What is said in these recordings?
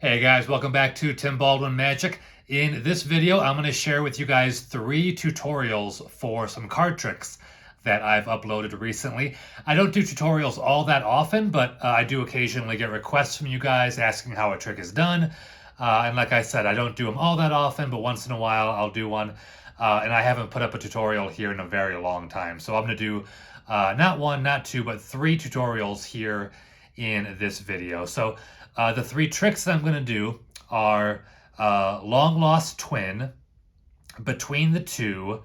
Hey guys, welcome back to Tim Baldwin Magic. In this video, I'm going to share with you guys 3 tutorials for some card tricks that I've uploaded recently. I don't do tutorials all that often, but I do occasionally get requests from you guys asking how a trick is done. And like I said, I don't do them all that often, but once in a while I'll do one. And I haven't put up a tutorial here in a very long time. So I'm going to do not 1, not 2, but 3 tutorials here in this video. So the 3 tricks that I'm going to do are long lost twin, between the two,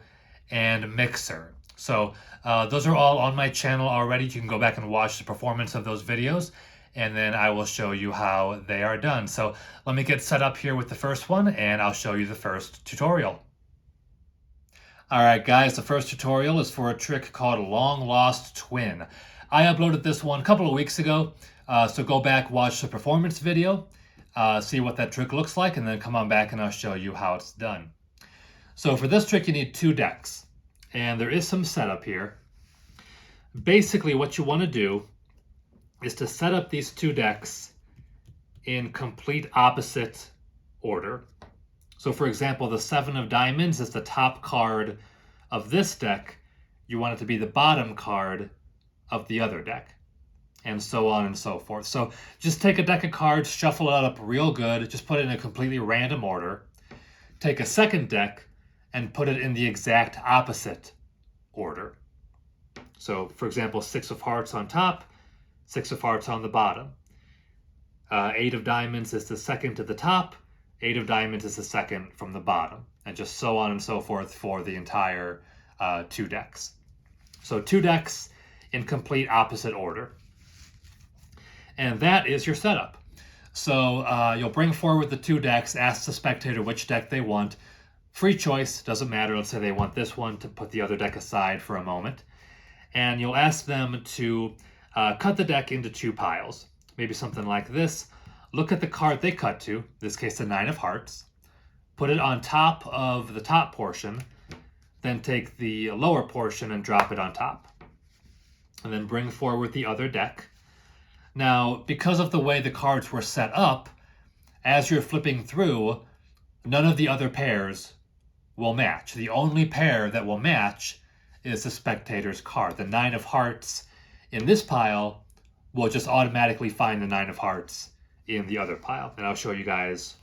and mixer. So those are all on my channel already. You can go back and watch the performance of those videos, and then I will show you how they are done. So let me get set up here with the first one, and I'll show you the first tutorial. Alright guys, the first tutorial is for a trick called Long Lost Twin. I uploaded this one a couple of weeks ago, so go back, watch the performance video, see what that trick looks like, and then come on back and I'll show you how it's done. So for this trick you need 2 decks, and there is some setup here. Basically what you want to do is to set up these 2 decks in complete opposite order. So for example, the 7 of diamonds is the top card of this deck. You want it to be the bottom card of the other deck, and so on and so forth. So just take a deck of cards, shuffle it up real good, just put it in a completely random order. Take a second deck and put it in the exact opposite order. So for example, 6 of hearts on top, 6 of hearts on the bottom. 8 of diamonds is the second to the top, 8 of diamonds is the second from the bottom, and just so on and so forth for the entire 2 decks. So 2 decks in complete opposite order. And that is your setup. So you'll bring forward the 2 decks, ask the spectator which deck they want. Free choice, doesn't matter. Let's say they want this one, to put the other deck aside for a moment. And you'll ask them to cut the deck into 2 piles. Maybe something like this. Look at the card they cut to, in this case the 9 of hearts. Put it on top of the top portion, then take the lower portion and drop it on top. And then bring forward the other deck. Now, because of the way the cards were set up, as you're flipping through, none of the other pairs will match. The only pair that will match is the spectator's card. The 9 of hearts in this pile will just automatically find the 9 of hearts in the other pile. And I'll show you guys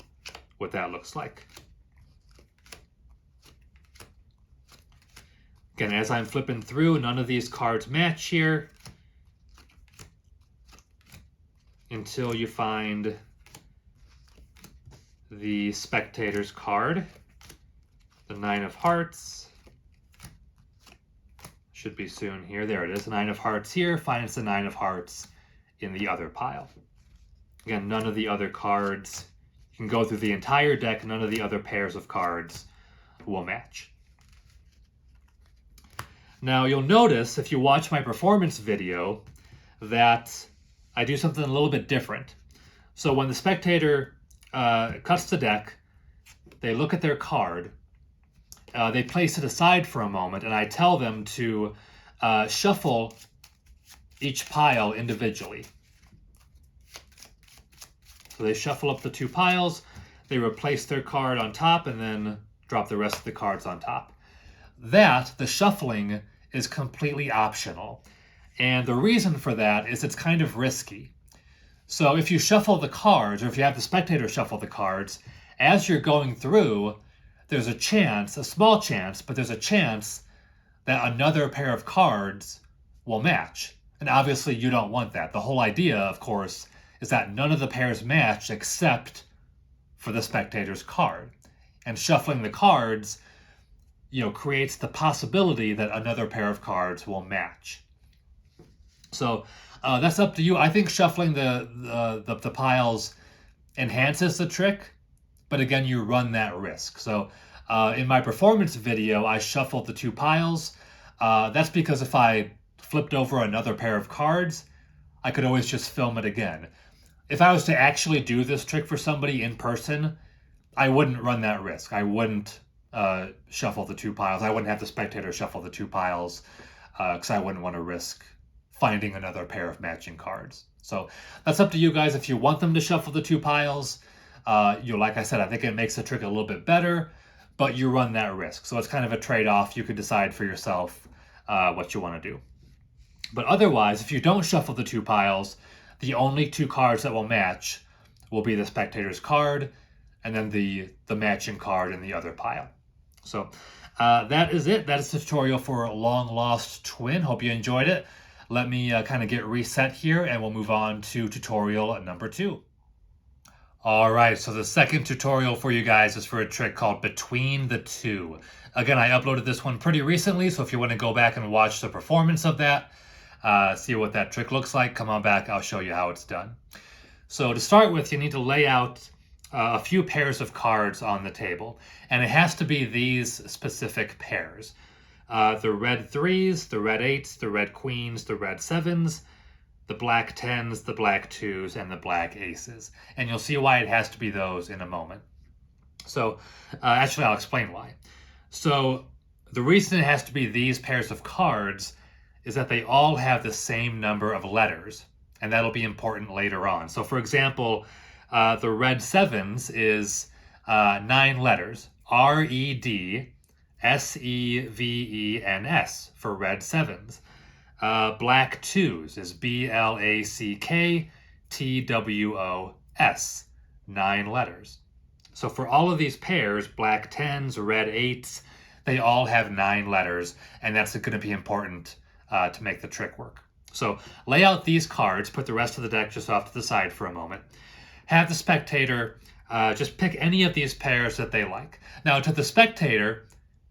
what that looks like. Again, as I'm flipping through, none of these cards match here until you find the spectator's card. The 9 of hearts should be soon here. There it is, the 9 of hearts here finds the 9 of hearts in the other pile. Again, none of the other cards, you can go through the entire deck, none of the other pairs of cards will match. Now you'll notice, if you watch my performance video, that I do something a little bit different. So when the spectator cuts the deck, they look at their card, they place it aside for a moment, and I tell them to shuffle each pile individually. So they shuffle up the 2 piles, they replace their card on top, and then drop the rest of the cards on top. That, the shuffling, is completely optional. And the reason for that is it's kind of risky. So if you shuffle the cards, or if you have the spectator shuffle the cards, as you're going through, there's a chance, a small chance, but there's a chance that another pair of cards will match. And obviously you don't want that. The whole idea, of course, is that none of the pairs match except for the spectator's card. And shuffling the cards, creates the possibility that another pair of cards will match. So that's up to you. I think shuffling the piles enhances the trick, but again, you run that risk. So in my performance video, I shuffled the 2 piles. That's because if I flipped over another pair of cards, I could always just film it again. If I was to actually do this trick for somebody in person, I wouldn't run that risk. I wouldn't shuffle the 2 piles. I wouldn't have the spectator shuffle the 2 piles because I wouldn't want to risk finding another pair of matching cards. So that's up to you guys if you want them to shuffle the 2 piles. Like I said, I think it makes the trick a little bit better, but you run that risk. So it's kind of a trade-off. You could decide for yourself what you want to do. But otherwise, if you don't shuffle the two piles, the only two cards that will match will be the spectator's card and then the matching card in the other pile. So that is it. That is the tutorial for Long Lost Twin. Hope you enjoyed it. Let me kind of get reset here and we'll move on to tutorial number 2. All right, so the second tutorial for you guys is for a trick called Between the Two. Again, I uploaded this one pretty recently, so if you want to go back and watch the performance of that, see what that trick looks like, come on back, I'll show you how it's done. So to start with, you need to lay out a few pairs of cards on the table, and it has to be these specific pairs. The red 3s, the red 8s, the red queens, the red 7s, the black 10s, the black 2s, and the black aces. And you'll see why it has to be those in a moment. So actually, I'll explain why. So the reason it has to be these pairs of cards is that they all have the same number of letters, and that'll be important later on. So for example, the red 7s is 9 letters, REDSEVENS for red 7s. Black 2s is BLACKTWOS, 9 letters. So for all of these pairs, black 10s, red 8s, they all have 9 letters, and that's going to be important to make the trick work. So lay out these cards, put the rest of the deck just off to the side for a moment. Have the spectator just pick any of these pairs that they like. Now to the spectator,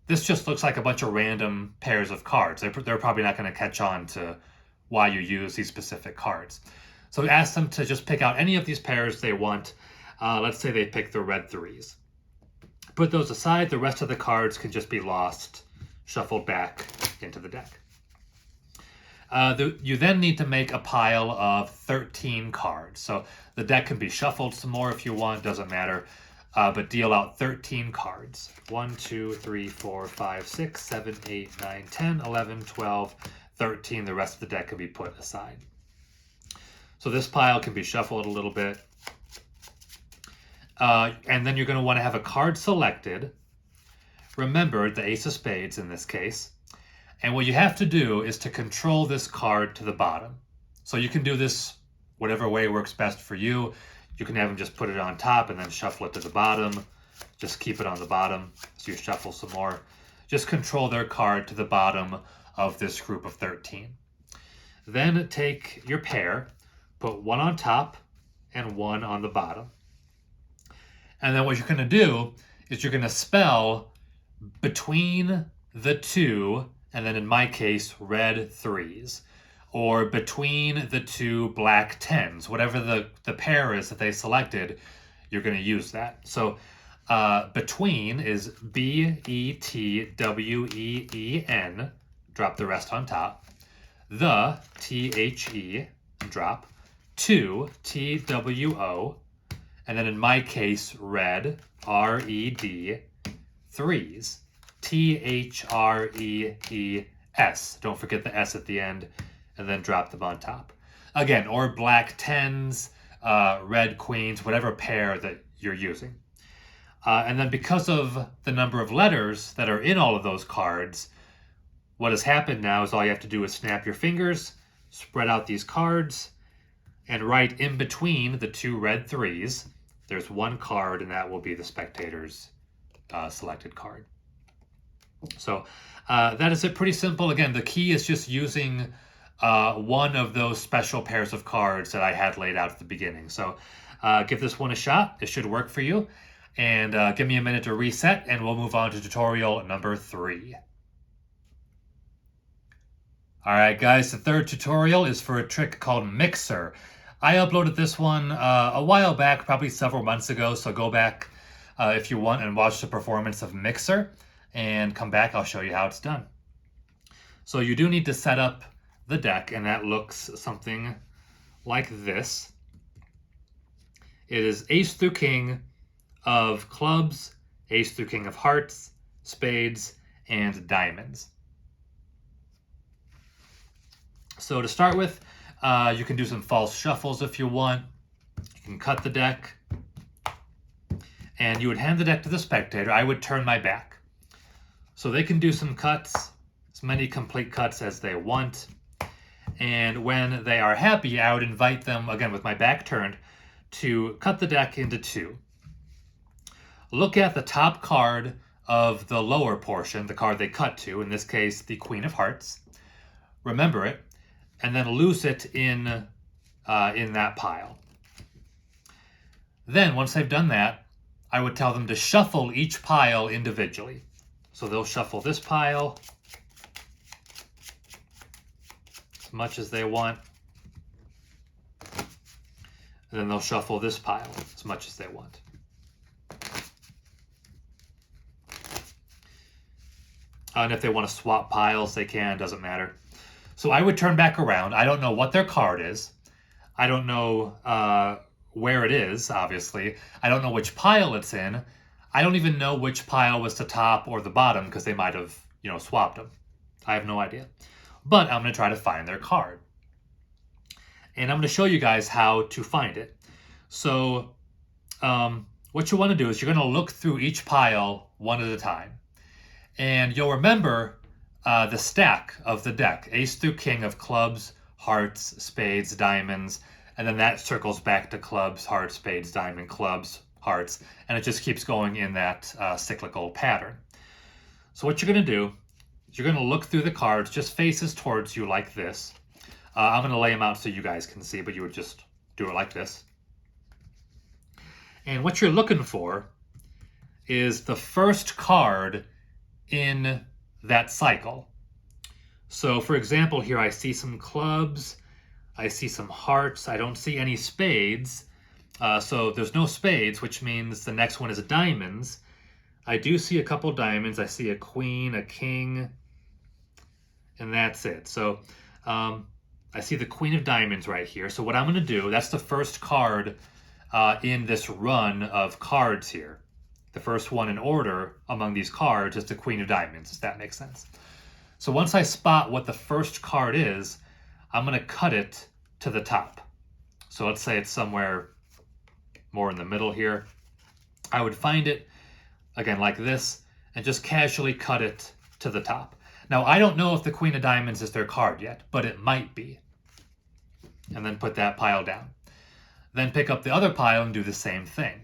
this just looks like a bunch of random pairs of cards. They're probably not going to catch on to why you use these specific cards. So ask them to just pick out any of these pairs they want. Let's say they pick the red 3s. Put those aside. The rest of the cards can just be lost, shuffled back into the deck. You then need to make a pile of 13 cards. So the deck can be shuffled some more if you want, doesn't matter. But deal out 13 cards. 1, 2, 3, 4, 5, 6, 7, 8, 9, 10, 11, 12, 13. The rest of the deck can be put aside. So this pile can be shuffled a little bit. And then you're going to want to have a card selected. Remember, the ace of spades in this case. And what you have to do is to control this card to the bottom. So you can do this whatever way works best for you. You can have them just put it on top and then shuffle it to the bottom. Just keep it on the bottom so you shuffle some more. Just control their card to the bottom of this group of 13. Then take your pair, put one on top and one on the bottom. And then what you're going to do is you're going to spell between the two, and then in my case, red 3s. Or between the two black 10s, whatever the pair is that they selected, you're going to use that. So between is BETWEEN, drop the rest on top. The, THE, drop. Two, TWO. And then in my case, red, RED, 3s, THREES. Don't forget the S at the end. And then drop them on top. Again, or black 10s, red queens, whatever pair that you're using. And then because of the number of letters that are in all of those cards, what has happened now is all you have to do is snap your fingers, spread out these cards, and right in between the two red 3s, there's one card, and that will be the spectator's selected card. So that is it. Pretty simple. Again, the key is just using one of those special pairs of cards that I had laid out at the beginning. So give this one a shot. It should work for you. And give me a minute to reset, and we'll move on to tutorial number 3. All right, guys, the third tutorial is for a trick called Mixer. I uploaded this one a while back, probably several months ago, so go back if you want and watch the performance of Mixer, and come back, I'll show you how it's done. So you do need to set up the deck, and that looks something like this. It is ace through king of clubs, ace through king of hearts, spades, and diamonds. So to start with, you can do some false shuffles if you want. You can cut the deck. and you would hand the deck to the spectator. I would turn my back. So they can do some cuts, as many complete cuts as they want. And when they are happy, I would invite them, again with my back turned, to cut the deck into two. Look at the top card of the lower portion, the card they cut to, in this case, the Queen of Hearts. Remember it, and then loose it in that pile. Then, once they've done that, I would tell them to shuffle each pile individually. So they'll shuffle this pile as much as they want. And then they'll shuffle this pile as much as they want. And if they want to swap piles, they can, doesn't matter. So I would turn back around. I don't know what their card is. I don't know where it is, obviously. I don't know which pile it's in. I don't even know which pile was the top or the bottom because they might have, swapped them. I have no idea. But I'm going to try to find their card. And I'm going to show you guys how to find it. So what you want to do is you're going to look through each pile one at a time. And you'll remember the stack of the deck. Ace through king of clubs, hearts, spades, diamonds. And then that circles back to clubs, hearts, spades, diamond, clubs, hearts. And it just keeps going in that cyclical pattern. So what you're going to do is you're going to look through the cards, just faces towards you like this. I'm going to lay them out so you guys can see, but you would just do it like this. And what you're looking for is the first card in that cycle. So for example, here I see some clubs, I see some hearts, I don't see any spades. So there's no spades, which means the next one is diamonds. I do see a couple diamonds. I see a queen, a king, and that's it. So I see the queen of diamonds right here. So what I'm going to do, that's the first card in this run of cards here. The first one in order among these cards is the queen of diamonds, if that makes sense. So once I spot what the first card is, I'm going to cut it to the top. So let's say it's somewhere more in the middle here. I would find it, again, like this, and just casually cut it to the top. Now, I don't know if the queen of diamonds is their card yet, but it might be. And then put that pile down. Then pick up the other pile and do the same thing.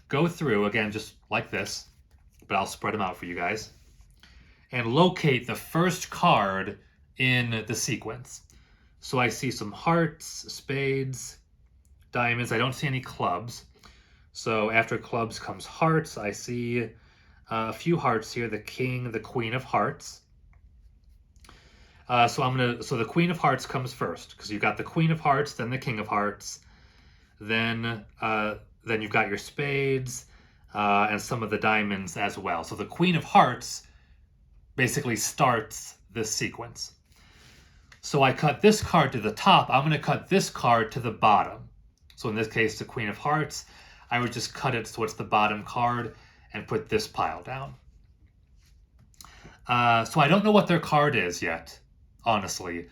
Go through, again, just like this, but I'll spread them out for you guys, and locate the first card in the sequence. So I see some hearts, spades, diamonds. I don't see any clubs. So after clubs comes hearts. I see a few hearts here, the king, the queen of hearts. So the queen of hearts comes first, because you've got the queen of hearts, then the king of hearts, then you've got your spades, and some of the diamonds as well. So the queen of hearts basically starts this sequence. So I cut this card to the top. I'm going to cut this card to the bottom. So in this case, the queen of hearts, I would just cut it so it's the bottom card and put this pile down. So I don't know what their card is yet, honestly,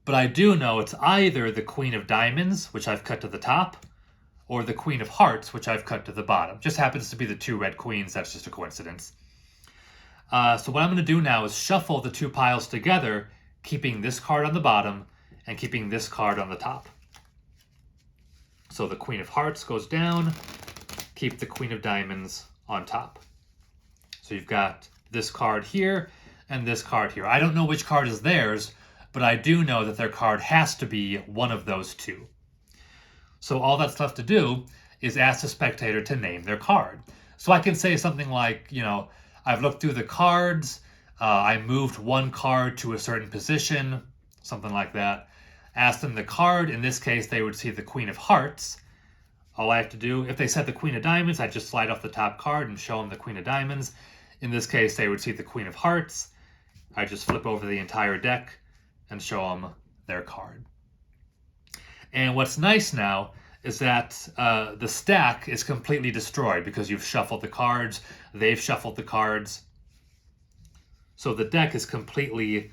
but I do know it's either the queen of diamonds, which I've cut to the top, or the queen of hearts, which I've cut to the bottom. Just happens to be the two red queens. That's just a coincidence. So what I'm going to do now is shuffle the two piles together, keeping this card on the bottom and keeping this card on the top. So the queen of hearts goes down, keep the queen of diamonds on top. So you've got this card here and this card here. I don't know which card is theirs, but I do know that their card has to be one of those two. So all that's left to do is ask the spectator to name their card. So I can say something like, I've looked through the cards, I moved one card to a certain position, something like that. Ask them the card. In this case, they would see the queen of hearts. All I have to do, if they said the queen of diamonds, I just slide off the top card and show them the queen of diamonds. In this case, they would see the queen of hearts. I just flip over the entire deck and show them their card. And what's nice now is that the stack is completely destroyed because you've shuffled the cards, they've shuffled the cards. So the deck is completely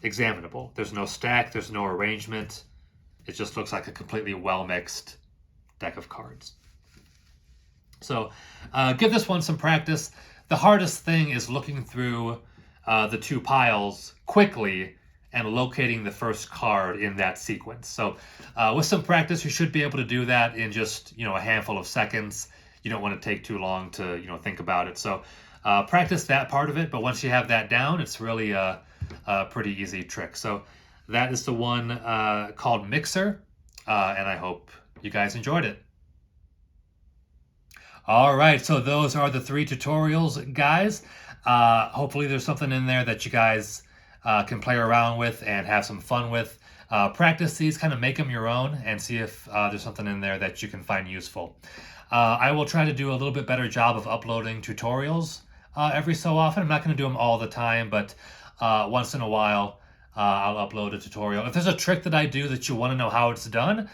examinable. There's no stack, there's no arrangement. It just looks like a completely well-mixed deck of cards. So give this one some practice. The hardest thing is looking through the two piles quickly and locating the first card in that sequence. So with some practice, you should be able to do that in just a handful of seconds. You don't want to take too long to think about it. So practice that part of it. But once you have that down, it's really a pretty easy trick. So that is the one called Mixer, and I hope you guys enjoyed it. All right, so those are the 3 tutorials, guys. Hopefully there's something in there that you guys can play around with and have some fun with. Practice these, kind of make them your own, and see if there's something in there that you can find useful. I will try to do a little bit better job of uploading tutorials every so often. I'm not going to do them all the time, but once in a while I'll upload a tutorial. If there's a trick that I do that you want to know how it's done,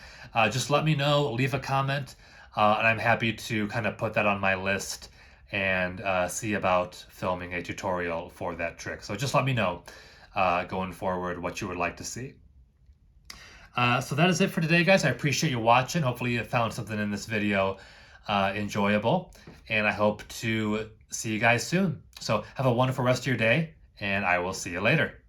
just let me know, leave a comment, and I'm happy to kind of put that on my list and see about filming a tutorial for that trick. So just let me know going forward what you would like to see. So that is it for today, guys. I appreciate you watching. Hopefully you found something in this video enjoyable, and I hope to see you guys soon. So have a wonderful rest of your day, and I will see you later.